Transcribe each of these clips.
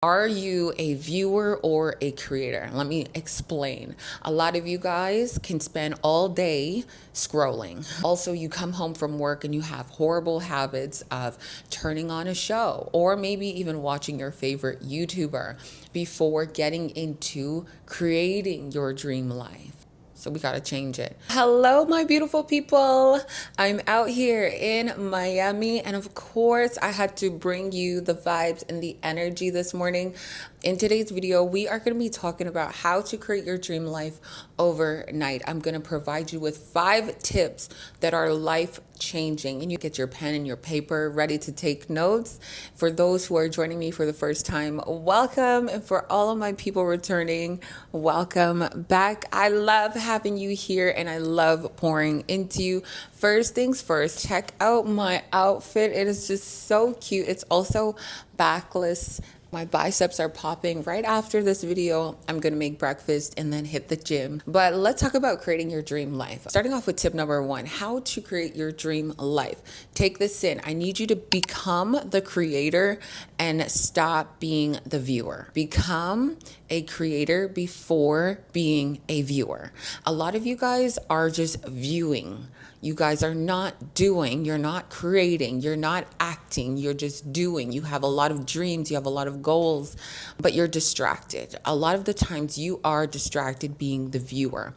Are you a viewer or a creator? Let me explain. A lot of you guys can spend all day scrolling. Also, you come home from work and you have horrible habits of turning on a show or maybe even watching your favorite YouTuber before getting into creating your dream life. So we got to change it. Hello, my beautiful people. I'm out here in Miami. And of course, I had to bring you the vibes and the energy this morning. In today's video, we are going to be talking about how to create your dream life overnight. I'm going to provide you with 5 tips that are life changing, and you get your pen and your paper ready to take notes. For those who are joining me for the first time, welcome. And for all of my people returning, welcome back. I love having you here and I love pouring into you. First things first, check out my outfit. It is just so cute. It's also backless. My biceps are popping. Right after this video, I'm gonna make breakfast and then hit the gym. But let's talk about creating your dream life. Starting off with tip number 1, how to create your dream life. Take this in. I need you to become the creator and stop being the viewer. Become a creator before being a viewer. A lot of you guys are just viewing. You guys are not doing, you're not creating, you're not acting, you're just doing. You have a lot of dreams, you have a lot of goals, but you're distracted. A lot of the times you are distracted being the viewer.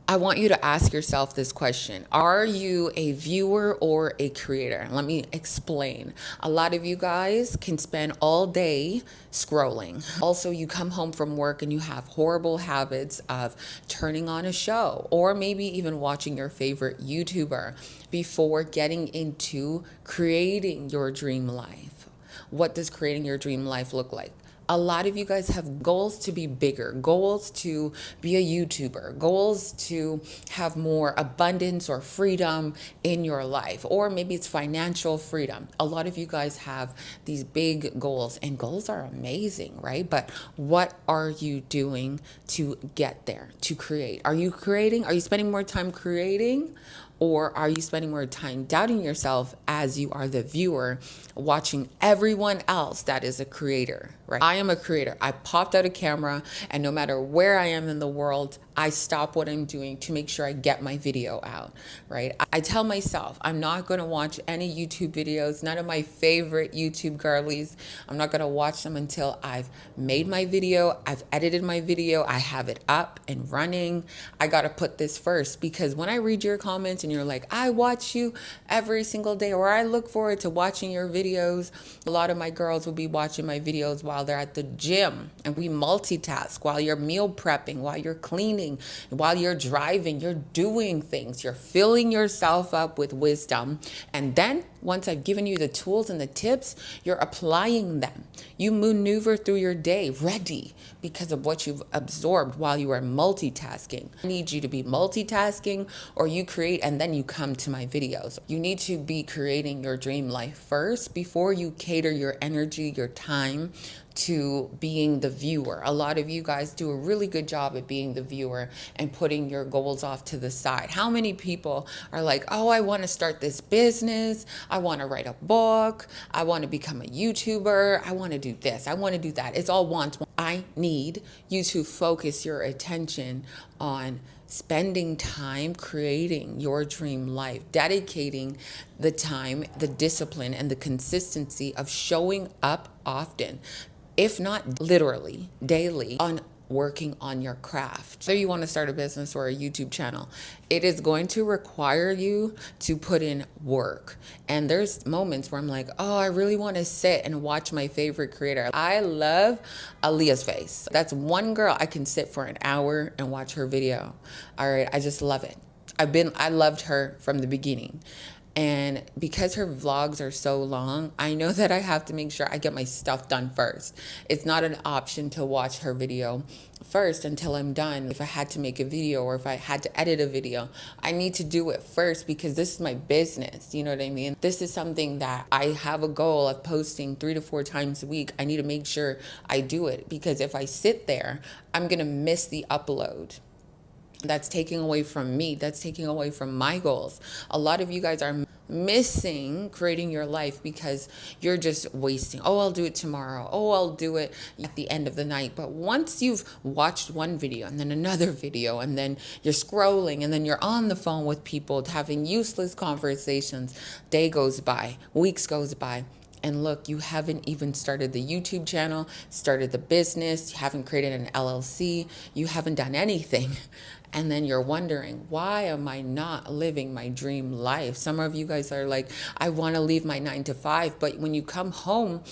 I want you to ask yourself this question. Are you a viewer or a creator? Let me explain. A lot of you guys can spend all day scrolling. Also, you come home from work and you have horrible habits of turning on a show or maybe even watching your favorite YouTuber before getting into creating your dream life. What does creating your dream life look like? A lot of you guys have goals to be bigger, goals to be a YouTuber, goals to have more abundance or freedom in your life, or maybe it's financial freedom. A lot of you guys have these big goals, and goals are amazing, right? But what are you doing to get there, to create? Are you creating? Are you spending more time creating? Or are you spending more time doubting yourself as you are the viewer, watching everyone else that is a creator, right? I am a creator. I popped out a camera, and no matter where I am in the world, I stop what I'm doing to make sure I get my video out, right? I tell myself I'm not going to watch any YouTube videos, none of my favorite YouTube girlies. I'm not going to watch them until I've made my video, I've edited my video, I have it up and running. I got to put this first, because when I read your comments and you're like, I watch you every single day, or I look forward to watching your videos. A lot of my girls will be watching my videos while they're at the gym, and we multitask while you're meal prepping, while you're cleaning, while you're driving, you're doing things, you're filling yourself up with wisdom. And then once I've given you the tools and the tips, you're applying them. You maneuver through your day ready because of what you've absorbed while you are multitasking. I need you to be multitasking, or you create and then you come to my videos. You need to be creating your dream life first before you cater your energy, your time to being the viewer. A lot of you guys do a really good job at being the viewer and putting your goals off to the side. How many people are like, oh, I want to start this business, I want to write a book, I want to become a YouTuber, I want to do this, I want to do that. It's all wants. I need you to focus your attention on spending time creating your dream life, dedicating the time, the discipline, and the consistency of showing up often, if not literally daily, on working on your craft. So you want to start a business or a YouTube channel, it is going to require you to put in work. And there's moments where I'm like, oh, I really want to sit and watch my favorite creator. I love Aaliyah's Face. That's one girl I can sit for an hour and watch her video. All right, I just love it. I loved her from the beginning. And because her vlogs are so long, I know that I have to make sure I get my stuff done first. It's not an option to watch her video first until I'm done. If I had to make a video or if I had to edit a video, I need to do it first because this is my business. You know what I mean? This is something that I have a goal of posting 3 to 4 times a week. I need to make sure I do it, because if I sit there, I'm going to miss the upload. That's taking away from me. That's taking away from my goals. A lot of you guys are missing creating your life because you're just wasting. Oh, I'll do it tomorrow. Oh, I'll do it at the end of the night. But once you've watched one video and then another video, and then you're scrolling, and then you're on the phone with people having useless conversations, day goes by, weeks goes by. And look, you haven't even started the YouTube channel, started the business, you haven't created an LLC, you haven't done anything. And then you're wondering, why am I not living my dream life? Some of you guys are like, I want to leave my 9 to 5. But when you come home,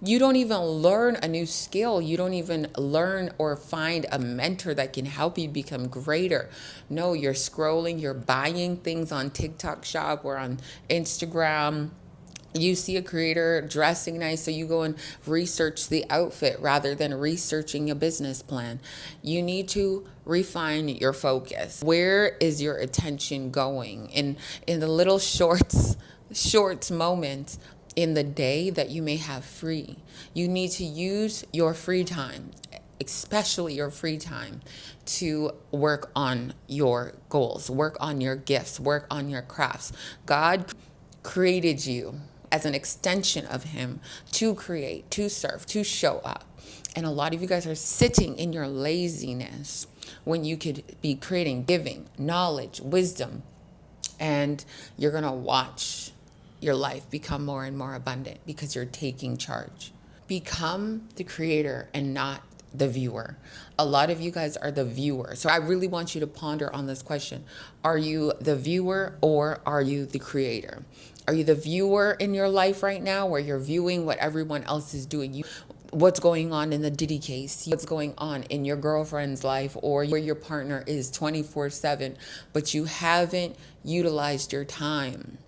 you don't even learn a new skill. You don't even learn or find a mentor that can help you become greater. No, you're scrolling, you're buying things on TikTok Shop or on Instagram. You see a creator dressing nice, so you go and research the outfit rather than researching a business plan. You need to refine your focus. Where is your attention going? In the little shorts moments in the day that you may have free, you need to use your free time, especially your free time, to work on your goals, work on your gifts, work on your crafts. God created you as an extension of him to create, to serve, to show up. And a lot of you guys are sitting in your laziness when you could be creating, giving, knowledge, wisdom, and you're going to watch your life become more and more abundant because you're taking charge. Become the creator and not the viewer. A lot of you guys are the viewer. So I really want you to ponder on this question. Are you the viewer or are you the creator? Are you the viewer in your life right now where you're viewing what everyone else is doing? What's going on in the Diddy case? What's going on in your girlfriend's life or where your partner is 24/7, but you haven't utilized your time?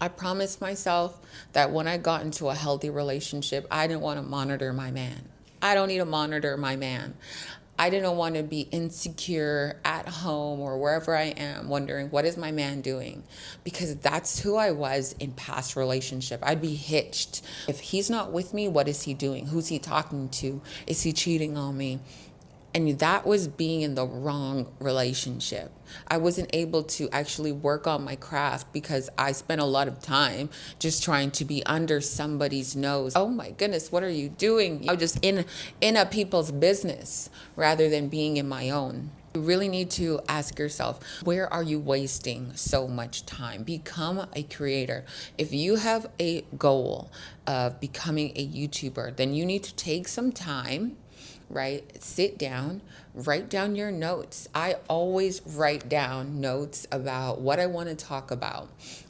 I promised myself that when I got into a healthy relationship, I didn't want to monitor my man. I don't need to monitor my man. I didn't want to be insecure at home or wherever I am, wondering, what is my man doing? Because that's who I was in past relationship. I'd be hitched. If he's not with me, what is he doing? Who's he talking to? Is he cheating on me? And that was being in the wrong relationship. I wasn't able to actually work on my craft because I spent a lot of time just trying to be under somebody's nose. Oh my goodness, what are you doing? I was just in a people's business rather than being in my own. You really need to ask yourself, where are you wasting so much time? Become a creator. If you have a goal of becoming a YouTuber, then you need to take some time, right? Sit down, write down your notes. I always write down notes about what I want to talk about.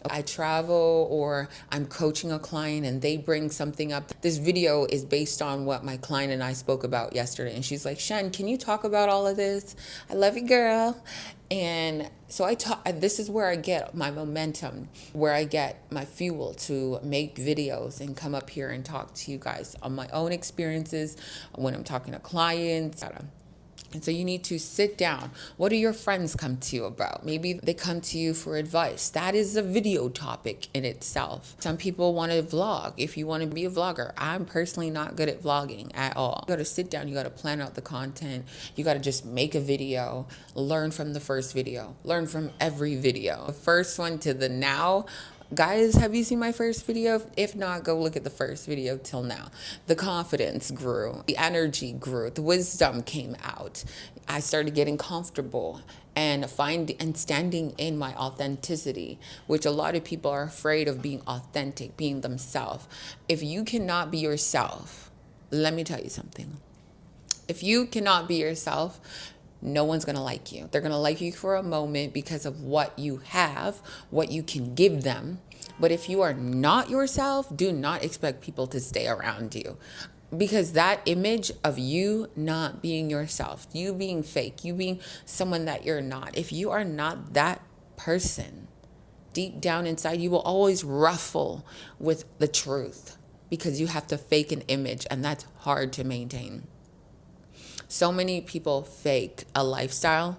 I travel or I'm coaching a client and they bring something up. This video is based on what my client and I spoke about yesterday. And she's like, Shen, can you talk about all of this? I love you, girl. And so this is where I get my momentum, where I get my fuel to make videos and come up here and talk to you guys on my own experiences when I'm talking to clients. And so you need to sit down. What do your friends come to you about? Maybe they come to you for advice. That is a video topic in itself. Some people want to vlog. If you want to be a vlogger, I'm personally not good at vlogging at all. You got to sit down. You got to plan out the content. You got to just make a video, learn from the first video, learn from every video. The first one to the now. Guys, have you seen my first video? If not, go look at the first video till now. The confidence grew, the energy grew, the wisdom came out. I started getting comfortable and standing in my authenticity, which a lot of people are afraid of being authentic, being themselves. If you cannot be yourself, let me tell you something. If you cannot be yourself, no one's going to like you. They're going to like you for a moment because of what you have, what you can give them. But if you are not yourself, do not expect people to stay around you. Because that image of you not being yourself, you being fake, you being someone that you're not, if you are not that person, deep down inside, you will always ruffle with the truth because you have to fake an image, and that's hard to maintain. So many people fake a lifestyle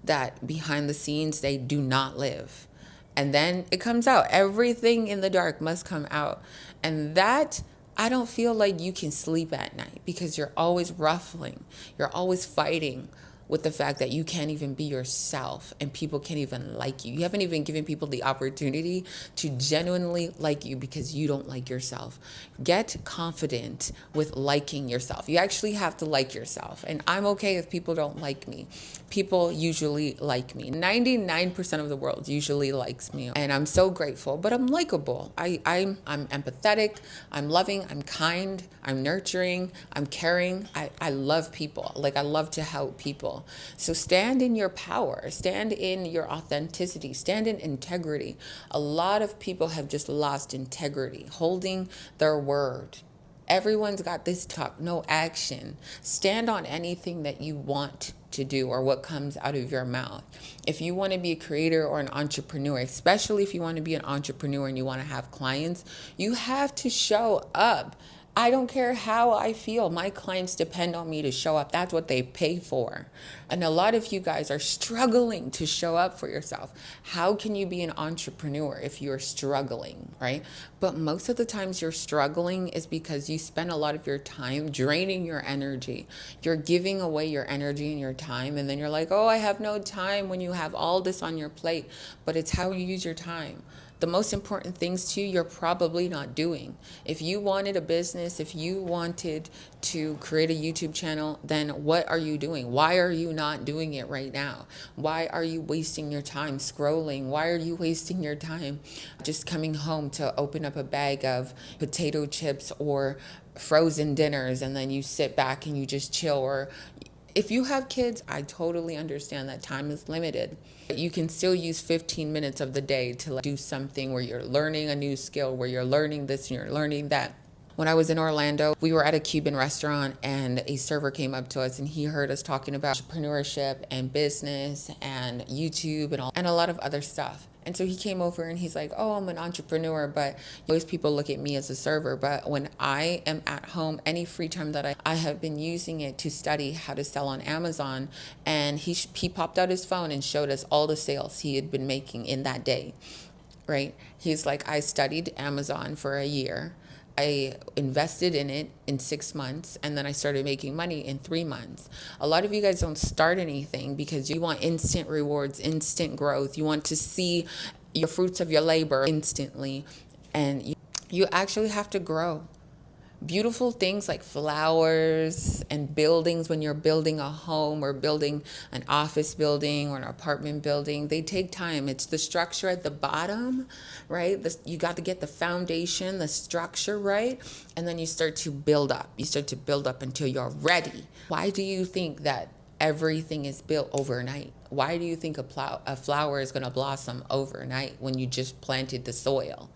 that behind the scenes they do not live. And then it comes out. Everything in the dark must come out. And that, I don't feel like you can sleep at night because you're always ruffling. You're always fighting with the fact that you can't even be yourself and people can't even like you. You haven't even given people the opportunity to genuinely like you because you don't like yourself. Get confident with liking yourself. You actually have to like yourself. And I'm okay if people don't like me. People usually like me. 99% of the world usually likes me. And I'm so grateful, but I'm likable. I'm empathetic, I'm loving, I'm kind, I'm nurturing, I'm caring. I love people. Like, I love to help people. So stand in your power, stand in your authenticity, stand in integrity. A lot of people have just lost integrity, holding their word. Everyone's got this talk, no action. Stand on anything that you want to do or what comes out of your mouth. If you want to be a creator or an entrepreneur, especially if you want to be an entrepreneur and you want to have clients, you have to show up. I don't care how I feel. My clients depend on me to show up. That's what they pay for. And a lot of you guys are struggling to show up for yourself. How can you be an entrepreneur if you're struggling, right? But most of the times you're struggling is because you spend a lot of your time draining your energy. You're giving away your energy and your time. And then you're like, oh, I have no time, when you have all this on your plate. But it's how you use your time. The most important things to you, you're probably not doing. If you wanted a business, if you wanted to create a YouTube channel, then what are you doing? Why are you not doing it right now? Why are you wasting your time scrolling? Why are you wasting your time just coming home to open up a bag of potato chips or frozen dinners and then you sit back and you just chill? Or if you have kids, I totally understand that time is limited. You can still use 15 minutes of the day to do something where you're learning a new skill, where you're learning this and you're learning that. When I was in Orlando, we were at a Cuban restaurant and a server came up to us and he heard us talking about entrepreneurship and business and YouTube and a lot of other stuff. And so he came over and he's like, oh, I'm an entrepreneur, but most people look at me as a server. But when I am at home, any free time that I have been using it to study how to sell on Amazon. And he popped out his phone and showed us all the sales he had been making in that day, right? He's like, I studied Amazon for a year. I invested in it in 6 months, and then I started making money in 3 months. A lot of you guys don't start anything because you want instant rewards, instant growth. You want to see your fruits of your labor instantly, and you actually have to grow. Beautiful things like flowers and buildings, when you're building a home or building an office building or an apartment building, they take time. It's the structure at the bottom, right? You got to get the foundation, the structure right, and then you start to build up. You start to build up until you're ready. Why do you think that everything is built overnight? Why do you think a flower is going to blossom overnight when you just planted the soil?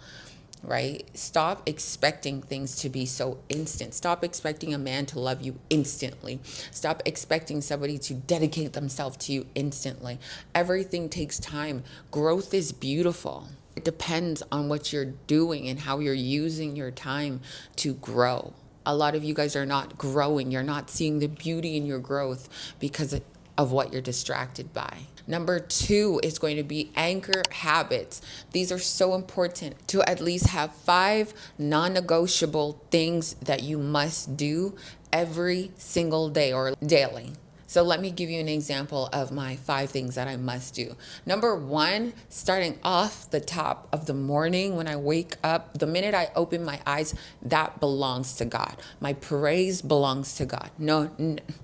Right? Stop expecting things to be so instant. Stop expecting a man to love you instantly. Stop expecting somebody to dedicate themselves to you instantly. Everything takes time. Growth is beautiful. It depends on what you're doing and how you're using your time to grow. A lot of you guys are not growing. You're not seeing the beauty in your growth because of what you're distracted by. Number 2 is going to be anchor habits. These are so important to at least have 5 non-negotiable things that you must do every single day or daily. So let me give you an example of my 5 things that I must do. Number 1, starting off the top of the morning when I wake up, the minute I open my eyes, that belongs to God. My praise belongs to God. No,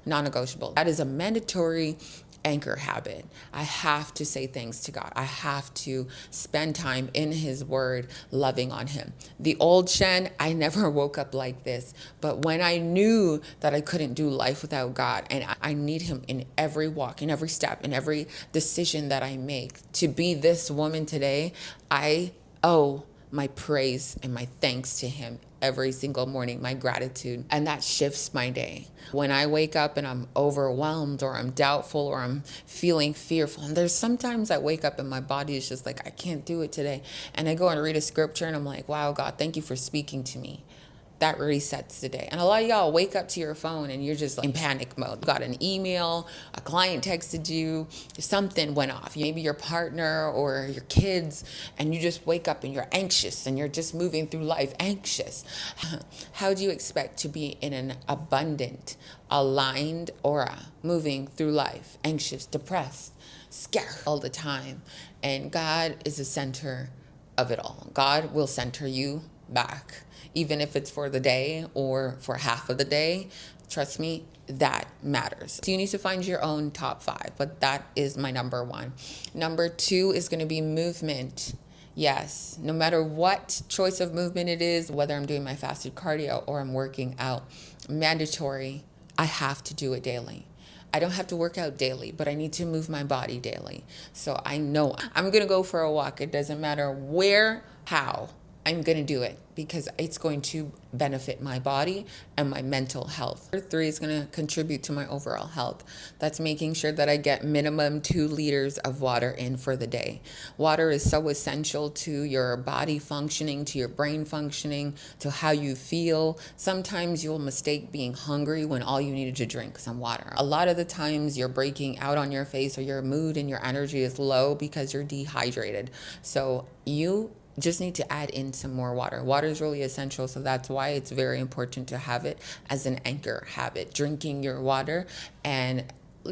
non-negotiable. That is a mandatory anchor habit. I have to say thanks to God. I have to spend time in his word, loving on him. The old Shen, I never woke up like this, but when I knew that I couldn't do life without God and I need him in every walk, in every step, in every decision that I make to be this woman today, I owe my praise and my thanks to him every single morning, my gratitude, and that shifts my day. When I wake up and I'm overwhelmed or I'm doubtful or I'm feeling fearful, and there's sometimes I wake up and my body is just like, I can't do it today. And I go and read a scripture and I'm like, wow, God, thank you for speaking to me. that resets the day. And a lot of y'all wake up to your phone and you're just like in panic mode. You got an email, a client texted you, something went off. Maybe your partner or your kids, and you just wake up and you're anxious and you're just moving through life anxious. How do you expect to be in an abundant, aligned aura moving through life anxious, depressed, scared all the time? And God is the center of it all. God will center you back, even if it's for the day or for half of the day. Trust me, that matters. So you need to find your own top 5, but that is my number 1. Number 2 is going to be movement. Yes, no matter what choice of movement it is, whether I'm doing my fasted cardio or I'm working out, mandatory, I have to do it daily. I don't have to work out daily, but I need to move my body daily. So I know I'm going to go for a walk. It doesn't matter where, how. I'm going to do it because it's going to benefit my body and my mental health. Number 3 is going to contribute to my overall health. That's making sure that I get minimum 2 liters of water in for the day. Water is so essential to your body functioning, to your brain functioning, to how you feel. Sometimes you'll mistake being hungry when all you needed to drink some water. A lot of the times you're breaking out on your face or your mood and your energy is low because you're dehydrated. So you just need to add in some more water. Water is really essential, so that's why it's very important to have it as an anchor habit. Drinking your water and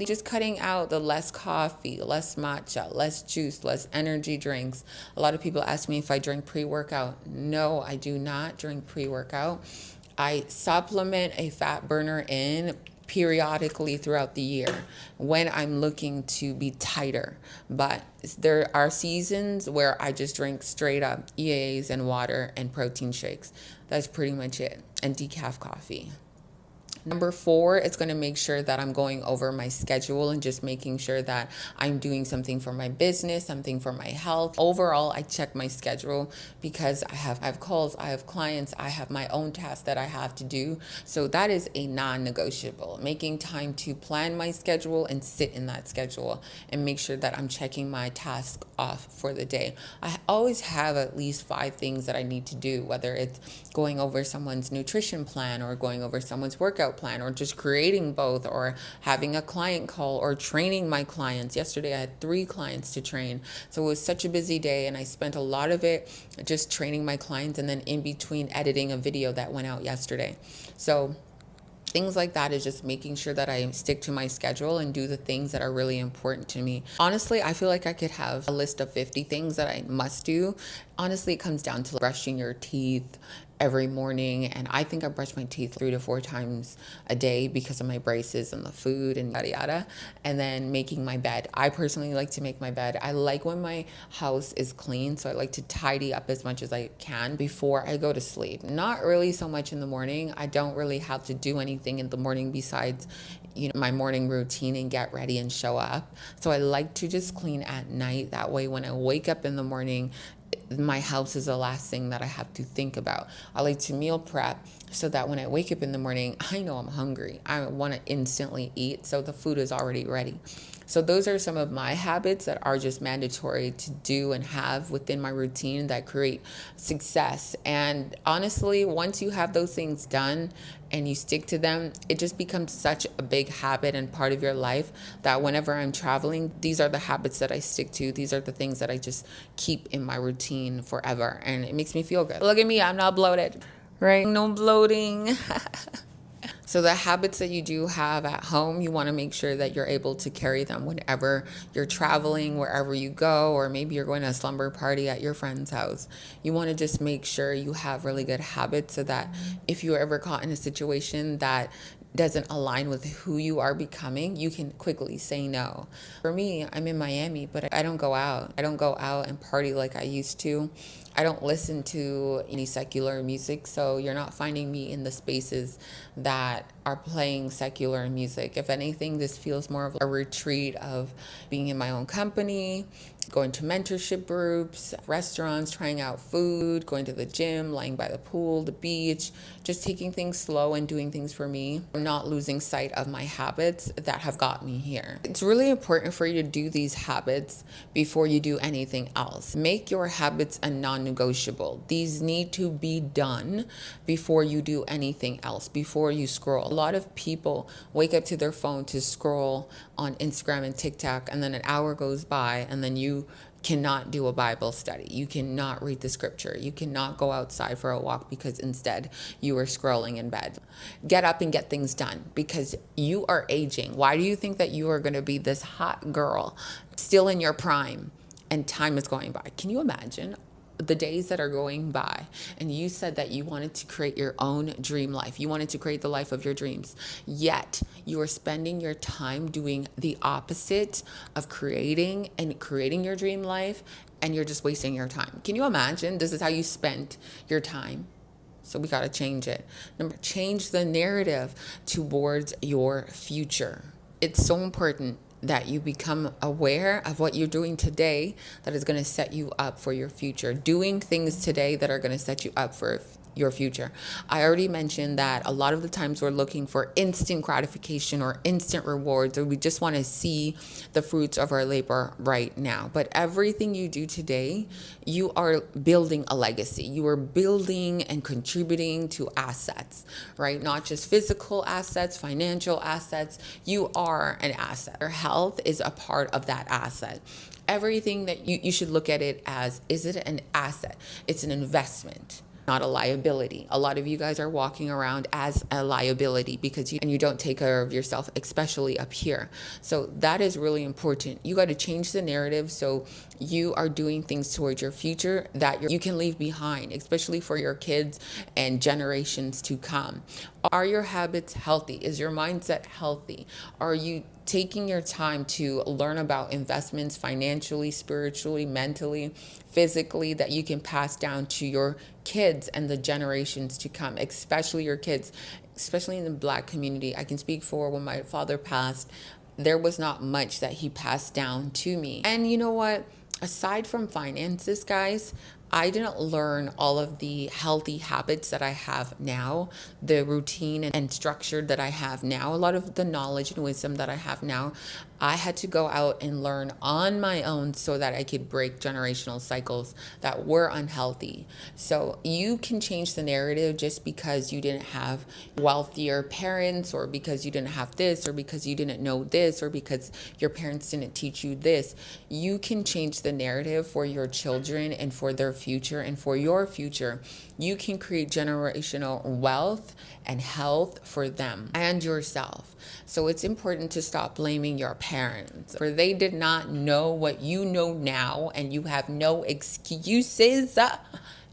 just cutting out the less coffee, less matcha, less juice, less energy drinks. A lot of people ask me if I drink pre-workout. No, I do not drink pre-workout. I supplement a fat burner in periodically throughout the year when I'm looking to be tighter. But there are seasons where I just drink straight up EAAs and water and protein shakes. That's pretty much it. And decaf coffee. Number 4, it's going to make sure that I'm going over my schedule and just making sure that I'm doing something for my business, something for my health. Overall, I check my schedule because I have calls, I have clients, I have my own tasks that I have to do. So that is a non-negotiable. Making time to plan my schedule and sit in that schedule and make sure that I'm checking my task off for the day. I always have at least 5 things that I need to do, whether it's going over someone's nutrition plan or going over someone's workout plan or just creating both or having a client call or training my clients. Yesterday I had 3 clients to train. So it was such a busy day and I spent a lot of it just training my clients and then in between editing a video that went out yesterday. So things like that is just making sure that I stick to my schedule and do the things that are really important to me. Honestly, I feel like I could have a list of 50 things that I must do. Honestly, it comes down to brushing your teeth every morning, and I think I brush my teeth 3 to 4 times a day because of my braces and the food and yada yada. And then making my bed. I personally like to make my bed. I like when my house is clean, so I like to tidy up as much as I can before I go to sleep. Not really so much in the morning. I don't really have to do anything in the morning besides my morning routine and get ready and show up. So I like to just clean at night. That way when I wake up in the morning, my house is the last thing that I have to think about. I like to meal prep so that when I wake up in the morning, I know I'm hungry. I want to instantly eat, so the food is already ready. So those are some of my habits that are just mandatory to do and have within my routine that create success. And honestly, once you have those things done and you stick to them, it just becomes such a big habit and part of your life that whenever I'm traveling, these are the habits that I stick to. These are the things that I just keep in my routine forever. And it makes me feel good. Look at me, I'm not bloated, right? No bloating. So the habits that you do have at home, you want to make sure that you're able to carry them whenever you're traveling, wherever you go, or maybe you're going to a slumber party at your friend's house. You want to just make sure you have really good habits so that if you're ever caught in a situation that doesn't align with who you are becoming, you can quickly say no. For me, I'm in Miami, but I don't go out. I don't go out and party like I used to. I don't listen to any secular music, so you're not finding me in the spaces that are playing secular music. If anything, this feels more of a retreat of being in my own company, going to mentorship groups, restaurants, trying out food, going to the gym, lying by the pool, the beach, just taking things slow and doing things for me. I'm not losing sight of my habits that have got me here. It's really important for you to do these habits before you do anything else. Make your habits a non non-negotiable. These need to be done before you do anything else, before you scroll. A lot of people wake up to their phone to scroll on Instagram and TikTok, and then an hour goes by, and then you cannot do a Bible study. You cannot read the scripture. You cannot go outside for a walk because instead you are scrolling in bed. Get up and get things done because you are aging. Why do you think that you are going to be this hot girl still in your prime and time is going by? Can you imagine the days that are going by and you said that you wanted to create your own dream life, you wanted to create the life of your dreams, yet you are spending your time doing the opposite of creating your dream life, and you're just wasting your time? Can you imagine? This is how you spent your time. So we got to change it. Change the narrative towards your future. It's so important that you become aware of what you're doing today that is going to set you up for your future. Doing things today that are going to set you up for your future. I already mentioned that a lot of the times we're looking for instant gratification or instant rewards, or we just want to see the fruits of our labor right now. But everything you do today, you are building a legacy. You are building and contributing to assets, right? Not just physical assets, financial assets. You are an asset. Your health is a part of that asset. Everything that you should look at it as, is it an asset? It's an investment, not a liability. A lot of you guys are walking around as a liability because you don't take care of yourself, especially up here. So that is really important. You got to change the narrative so you are doing things towards your future that you can leave behind, especially for your kids and generations to come. Are your habits healthy? Is your mindset healthy? Are you taking your time to learn about investments financially, spiritually, mentally, physically, that you can pass down to your kids and the generations to come, especially your kids, especially in the Black community? I can speak for when my father passed, there was not much that he passed down to me. And you know what? Aside from finances, guys, I didn't learn all of the healthy habits that I have now, the routine and structure that I have now, a lot of the knowledge and wisdom that I have now. I had to go out and learn on my own so that I could break generational cycles that were unhealthy. So you can change the narrative just because you didn't have wealthier parents, or because you didn't have this, or because you didn't know this, or because your parents didn't teach you this. You can change the narrative for your children and for their future and for your future. You can create generational wealth and health for them and yourself. So it's important to stop blaming your parents, for they did not know what you know now, and you have no excuses.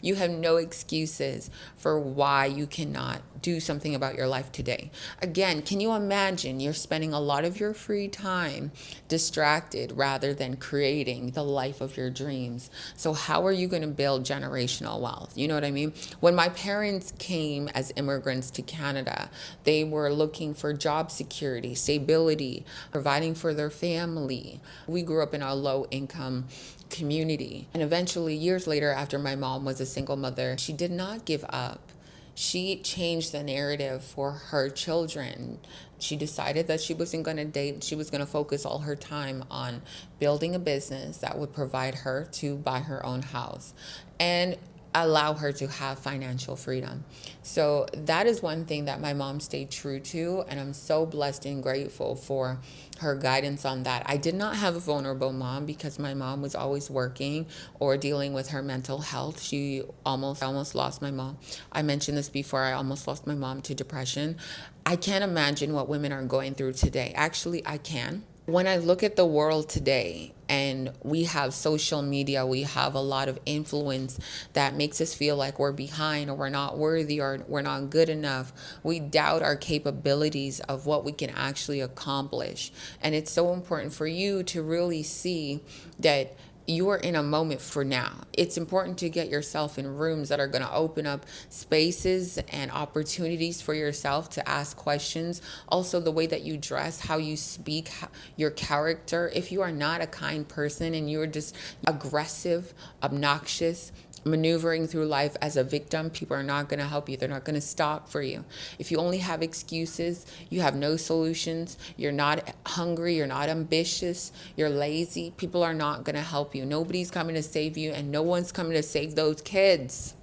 You have no excuses for why you cannot do something about your life today. Again, can you imagine you're spending a lot of your free time distracted rather than creating the life of your dreams? So how are you going to build generational wealth? You know what I mean? When my parents came as immigrants to Canada, they were looking for job security, stability, providing for their family. We grew up in a low income community. And eventually, years later, after my mom was a single mother, she did not give up. She changed the narrative for her children. She decided that she wasn't going to date. She was going to focus all her time on building a business that would provide her to buy her own house and allow her to have financial freedom. So that is one thing that my mom stayed true to, and I'm so blessed and grateful for her guidance on that. I did not have a vulnerable mom because my mom was always working or dealing with her mental health. I almost lost my mom. I mentioned this before. I almost lost my mom to depression. I can't imagine what women are going through today. Actually, I can. When I look at the world today, and we have social media, we have a lot of influence that makes us feel like we're behind, or we're not worthy, or we're not good enough. We doubt our capabilities of what we can actually accomplish. And it's so important for you to really see that you are in a moment for now. It's important to get yourself in rooms that are going to open up spaces and opportunities for yourself to ask questions. Also, the way that you dress, how you speak, your character. If you are not a kind person and you're just aggressive, obnoxious, maneuvering through life as a victim, people are not going to help you. They're not going to stop for you. If you only have excuses, you have no solutions, you're not hungry, you're not ambitious, you're lazy, people are not going to help you. Nobody's coming to save you, and no one's coming to save those kids.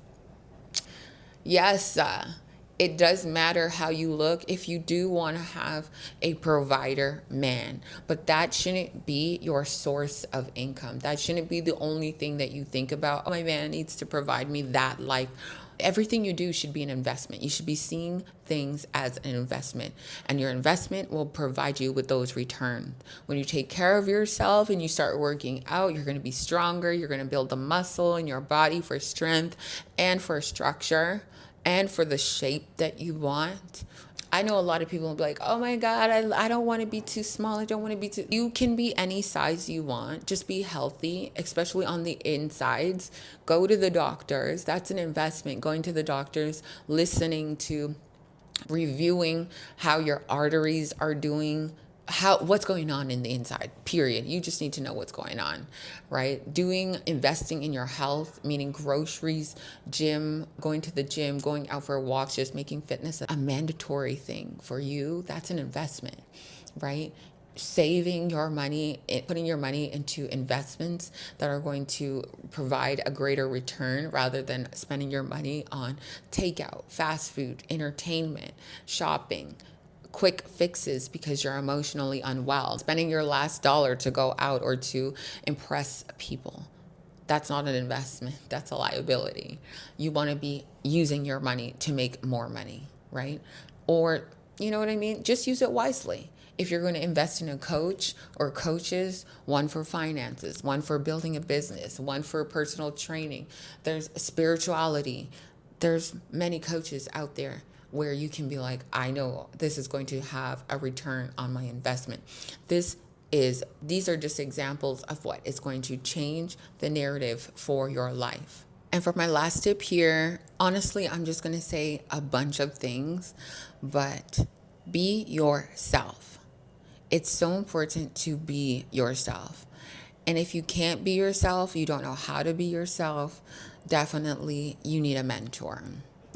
Yes, it does matter how you look if you do want to have a provider man, but that shouldn't be your source of income. That shouldn't be the only thing that you think about. Oh, my man needs to provide me that life. Everything you do should be an investment. You should be seeing things as an investment, and your investment will provide you with those returns. When you take care of yourself and you start working out, you're going to be stronger. You're going to build the muscle in your body for strength and for structure and for the shape that you want. I know a lot of people will be like, oh my God, I don't want to be too small. I don't want to be too. You can be any size you want. Just be healthy, especially on the insides. Go to the doctors. That's an investment. Going to the doctors, listening to, reviewing how your arteries are doing, what's going on in the inside, period. You just need to know what's going on, right? Investing in your health, meaning groceries, going to the gym, going out for walks, just making fitness a mandatory thing for you. That's an investment, right? Saving your money, putting your money into investments that are going to provide a greater return rather than spending your money on takeout, fast food, entertainment, shopping, quick fixes because you're emotionally unwell, spending your last dollar to go out or to impress people. That's not an investment. That's a liability. You want to be using your money to make more money, right? Or, you know what I mean? Just use it wisely. If you're going to invest in a coach or coaches, one for finances, one for building a business, one for personal training, there's spirituality. There's many coaches out there where you can be like, I know this is going to have a return on my investment. These are just examples of what is going to change the narrative for your life. And for my last tip here, honestly, I'm just going to say a bunch of things, but be yourself. It's so important to be yourself. And if you can't be yourself, you don't know how to be yourself, definitely you need a mentor.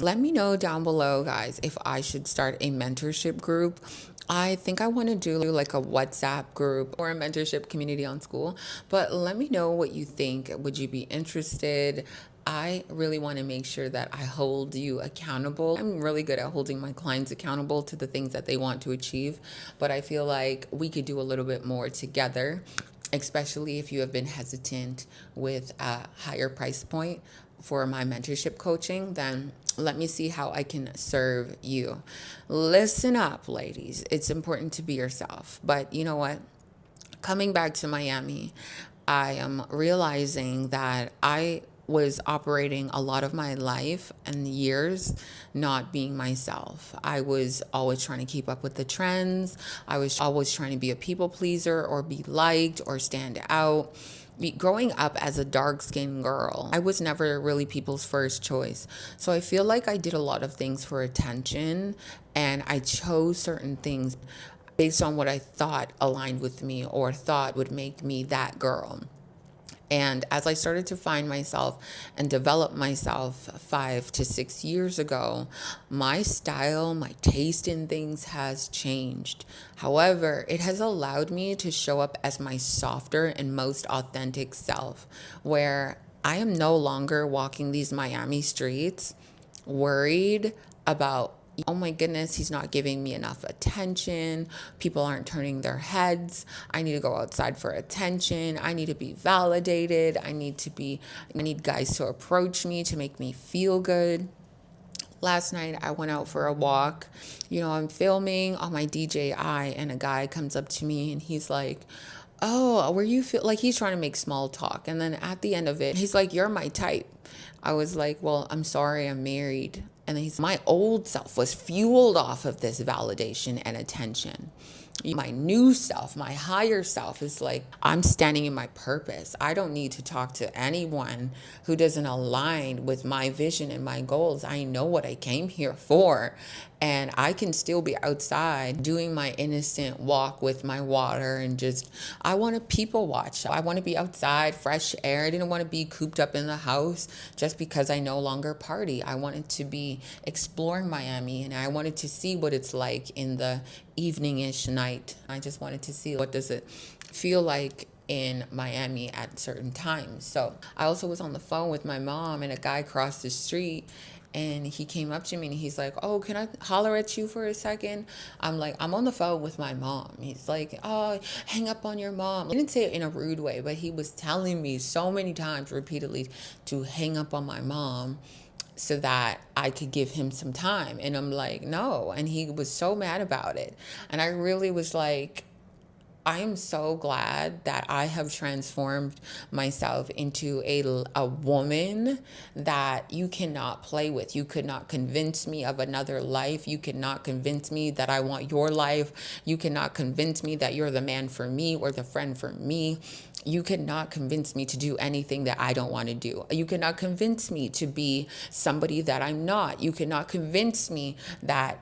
Let me know down below, guys, if I should start a mentorship group. I think I want to do like a WhatsApp group or a mentorship community on school, but let me know what you think. Would you be interested? I really want to make sure that I hold you accountable. I'm really good at holding my clients accountable to the things that they want to achieve, but I feel like we could do a little bit more together, especially if you have been hesitant with a higher price point for my mentorship coaching. Then let me see how I can serve you. Listen up, ladies. It's important to be yourself. But you know what? Coming back to Miami, I am realizing that I was operating a lot of my life and years not being myself. I was always trying to keep up with the trends. I was always trying to be a people pleaser or be liked or stand out. Growing up as a dark-skinned girl, I was never really people's first choice. So I feel like I did a lot of things for attention, and I chose certain things based on what I thought aligned with me or thought would make me that girl. And as I started to find myself and develop myself 5 to 6 years ago, my style, my taste in things has changed. However, it has allowed me to show up as my softer and most authentic self, where I am no longer walking these Miami streets worried about, oh my goodness, he's not giving me enough attention. People aren't turning their heads. I need to go outside for attention. I need to be validated. I need guys to approach me to make me feel good. Last night, I went out for a walk. I'm filming on my DJI, and a guy comes up to me and he's like, oh, where you feel like he's trying to make small talk. And then at the end of it, he's like, you're my type. I was like, well, I'm sorry, I'm married. And then my old self was fueled off of this validation and attention. My new self, my higher self is like, I'm standing in my purpose. I don't need to talk to anyone who doesn't align with my vision and my goals. I know what I came here for. And I can still be outside doing my innocent walk with my water and just, I want to people watch. I want to be outside, fresh air. I didn't want to be cooped up in the house just because I no longer party. I wanted to be exploring Miami, and I wanted to see what it's like in the evening-ish night. I just wanted to see what does it feel like in Miami at certain times. So I also was on the phone with my mom, and a guy crossed the street, and he came up to me and he's like, "Oh, can I holler at you for a second?" I'm like, "I'm on the phone with my mom." He's like, "Oh, hang up on your mom." He didn't say it in a rude way, but he was telling me so many times repeatedly to hang up on my mom so that I could give him some time. And I'm like, "No." And he was so mad about it. And I really was like, I am so glad that I have transformed myself into a woman that you cannot play with. You could not convince me of another life. You cannot convince me that I want your life. You cannot convince me that you're the man for me or the friend for me. You cannot convince me to do anything that I don't want to do. You cannot convince me to be somebody that I'm not. You cannot convince me that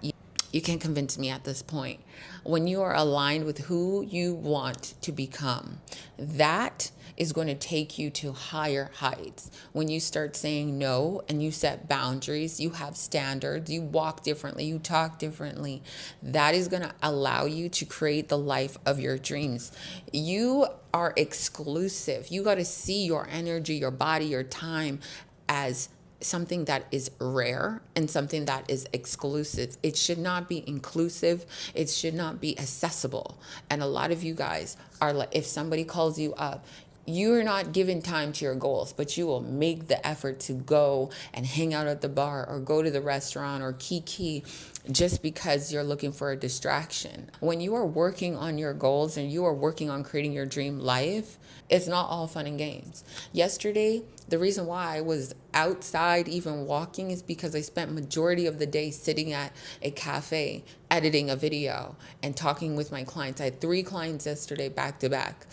you can't convince me at this point. When you are aligned with who you want to become, that is going to take you to higher heights. When you start saying no and you set boundaries, you have standards, you walk differently, you talk differently, that is going to allow you to create the life of your dreams. You are exclusive. You got to see your energy, your body, your time as something that is rare and something that is exclusive. It should not be inclusive. It should not be accessible. And a lot of you guys are like, if somebody calls you up, you're not giving time to your goals, but you will make the effort to go and hang out at the bar or go to the restaurant or kiki just because you're looking for a distraction. When you are working on your goals and you are working on creating your dream life, it's not all fun and games. Yesterday, the reason why I was outside even walking is because I spent majority of the day sitting at a cafe editing a video and talking with my clients. I had 3 clients yesterday back to back.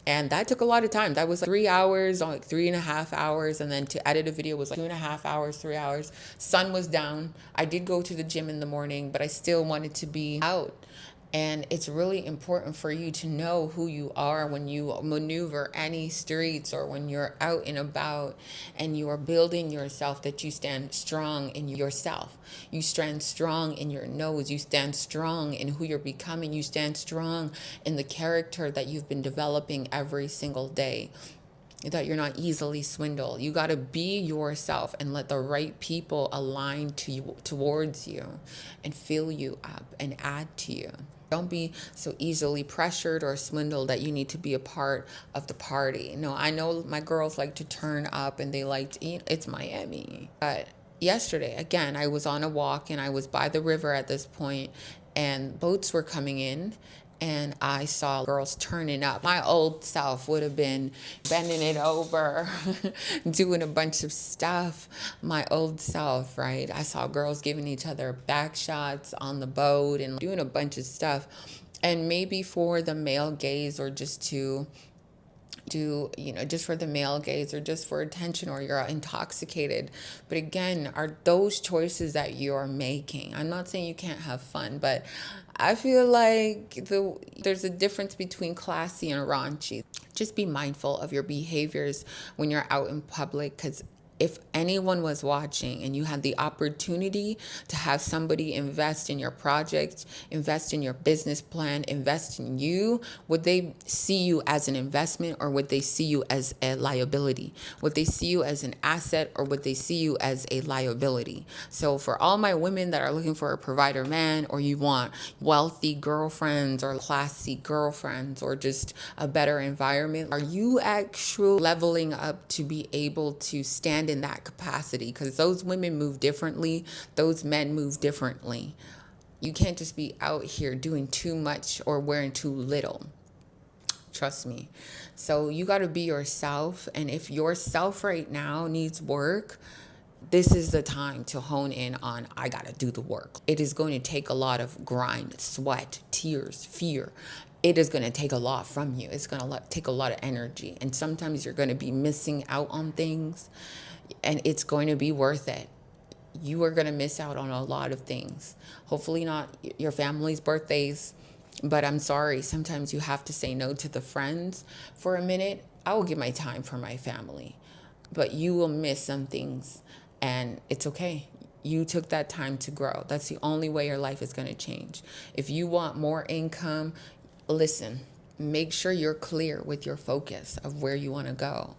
And that took a lot of time. That was like 3 hours, like 3.5 hours. And then to edit a video was like 2.5 hours, 3 hours. Sun was down. I did go to the gym in the morning, but I still wanted to be out. And it's really important for you to know who you are when you maneuver any streets or when you're out and about and you are building yourself, that you stand strong in yourself. You stand strong in your nose. You stand strong in who you're becoming. You stand strong in the character that you've been developing every single day, that you're not easily swindled. You got to be yourself and let the right people align to you, towards you, and fill you up and add to you. Don't be so easily pressured or swindled that you need to be a part of the party. No, I know my girls like to turn up and they like to eat. It's Miami. But yesterday, again, I was on a walk and I was by the river at this point, and boats were coming in. And I saw girls turning up. My old self would have been bending it over, doing a bunch of stuff. My old self, right? I saw girls giving each other back shots on the boat and doing a bunch of stuff. And maybe for the male gaze, or just to do, just for the male gaze or just for attention, or you're intoxicated. But again, are those choices that you're making? I'm not saying you can't have fun, but I feel like there's a difference between classy and raunchy. Just be mindful of your behaviors when you're out in public, because if anyone was watching and you had the opportunity to have somebody invest in your project, invest in your business plan, invest in you, would they see you as an investment, or would they see you as a liability? Would they see you as an asset, or would they see you as a liability? So for all my women that are looking for a provider man, or you want wealthy girlfriends or classy girlfriends or just a better environment, are you actually leveling up to be able to stand in that capacity? Because those women move differently, those men move differently. You can't just be out here doing too much or wearing too little. Trust me. So you got to be yourself. And if yourself right now needs work, this is the time to hone in on, I got to do the work. It is going to take a lot of grind, sweat, tears, fear. It is going to take a lot from you. It's going to take a lot of energy. And sometimes you're going to be missing out on things, and it's going to be worth it. you are going to miss out on a lot of things. Hopefully not your family's birthdays, but I'm sorry, sometimes you have to say no to the friends for a minute. I will give my time for my family, but you will miss some things, and it's okay. You took that time to grow. That's the only way your life is going to change. If you want more income, listen, make sure you're clear with your focus of where you want to go.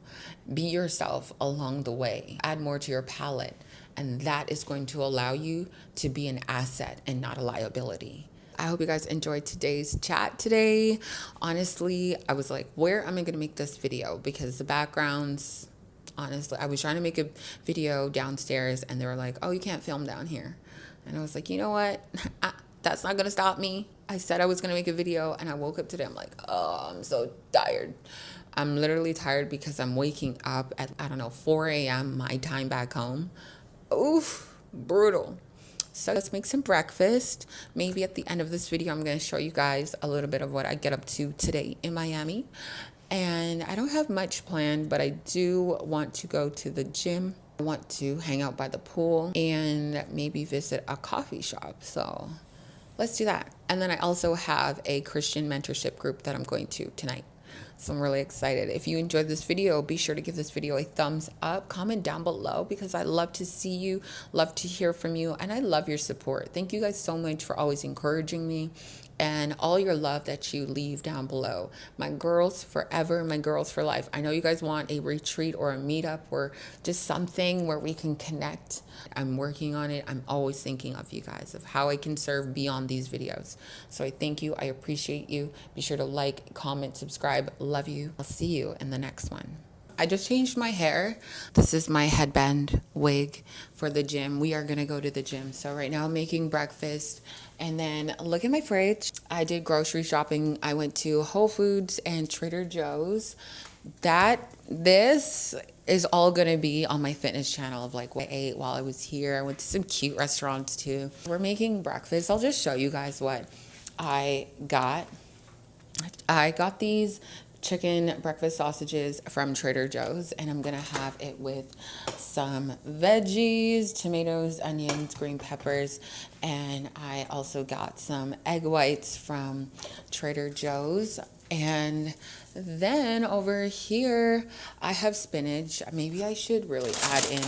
Be yourself along the way. Add more to your palette, and that is going to allow you to be an asset and not a liability. I hope you guys enjoyed today's chat today. Honestly, I was like, where am I going to make this video? Because the backgrounds, honestly, I was trying to make a video downstairs and they were like, oh, you can't film down here. And I was like, you know what? That's not going to stop me. I said I was going to make a video, and I woke up today. I'm like, oh, I'm so tired. I'm literally tired because I'm waking up at, I don't know, 4 a.m. my time back home. Oof, brutal. So let's make some breakfast. Maybe at the end of this video, I'm going to show you guys a little bit of what I get up to today in Miami. And I don't have much planned, but I do want to go to the gym. I want to hang out by the pool and maybe visit a coffee shop. So let's do that. And then I also have a Christian mentorship group that I'm going to tonight. So I'm really excited. If you enjoyed this video, be sure to give this video a thumbs up. Comment down below because I love to see you, love to hear from you, and I love your support. Thank you guys so much for always encouraging me and all your love that you leave down below. My girls forever, my girls for life. I know you guys want a retreat or a meetup or just something where we can connect. I'm working on it. I'm always thinking of you guys, of how I can serve beyond these videos. So I thank you. I appreciate you. Be sure to like, comment, subscribe. Love you. I'll see you in the next one. I just changed my hair. This is my headband wig for the gym. We are going to go to the gym. So right now I'm making breakfast. And then look at my fridge. I did grocery shopping. I went to Whole Foods and Trader Joe's. This is all going to be on my fitness channel of like what I ate while I was here. I went to some cute restaurants too. We're making breakfast. I'll just show you guys what I got. I got these chicken breakfast sausages from Trader Joe's, and I'm gonna have it with some veggies, tomatoes, onions, green peppers, and I also got some egg whites from Trader Joe's. And then over here I have spinach. Maybe I should really add in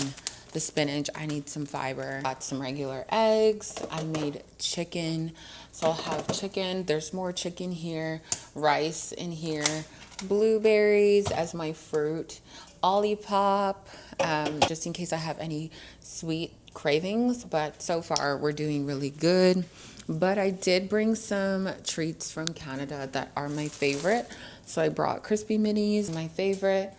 the spinach. I need some fiber. Got some regular eggs. I made chicken, so I'll have chicken. There's more chicken here, rice in here, blueberries as my fruit, Olipop, just in case I have any sweet cravings. But so far we're doing really good. But I did bring some treats from Canada that are my favorite. So I brought crispy minis, my favorite,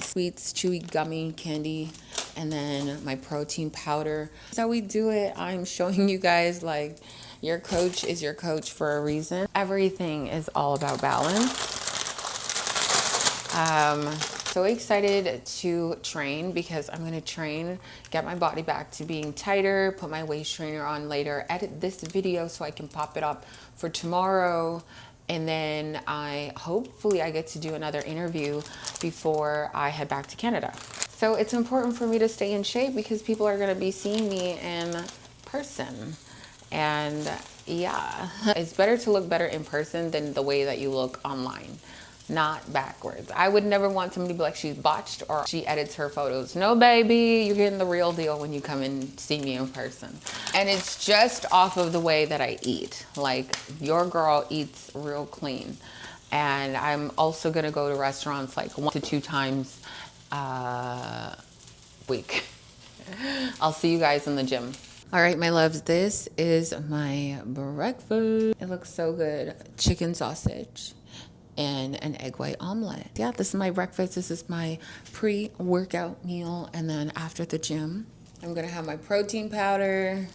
sweets, chewy gummy candy, and then my protein powder. That's how we do it. I'm showing you guys, like, your coach is your coach for a reason. Everything is all about balance. So excited to train because I'm gonna train, get my body back to being tighter, put my waist trainer on later, edit this video so I can pop it up for tomorrow. And then hopefully I get to do another interview before I head back to Canada. So it's important for me to stay in shape because people are gonna be seeing me in person. And yeah, it's better to look better in person than the way that you look online. Not backwards. I would never want somebody to be like, she's botched or she edits her photos. No, baby, you're getting the real deal when you come and see me in person. And it's just off of the way that I eat. Like, your girl eats real clean. And I'm also gonna go to restaurants like 1 to 2 times a week. I'll see you guys in the gym. All right, my loves, this is my breakfast. It looks so good. Chicken sausage and an egg white omelet. Yeah, this is my breakfast. This is my pre-workout meal. And then after the gym, I'm gonna have my protein powder.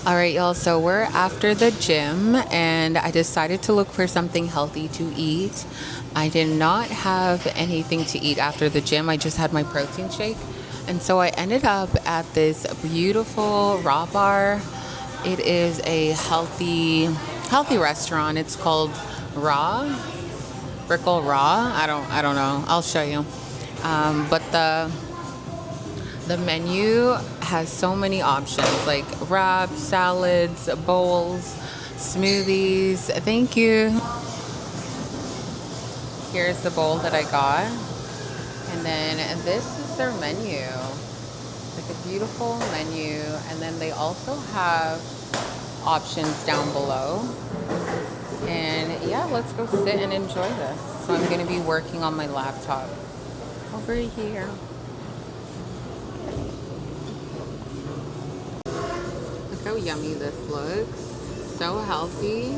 All right, y'all. So we're after the gym, and I decided to look for something healthy to eat. I did not have anything to eat after the gym. I just had my protein shake. And so I ended up at this beautiful raw bar. It is a healthy restaurant. It's called Raw, Brickle Raw. I don't know. I'll show you. But the menu has so many options like wraps, salads, bowls, smoothies. Thank you. Here's the bowl that I got. And then this is their menu. Like a beautiful menu. And then they also have options down below. And yeah, let's go sit and enjoy this. So I'm going to be working on my laptop over here. Look how yummy this looks. So healthy.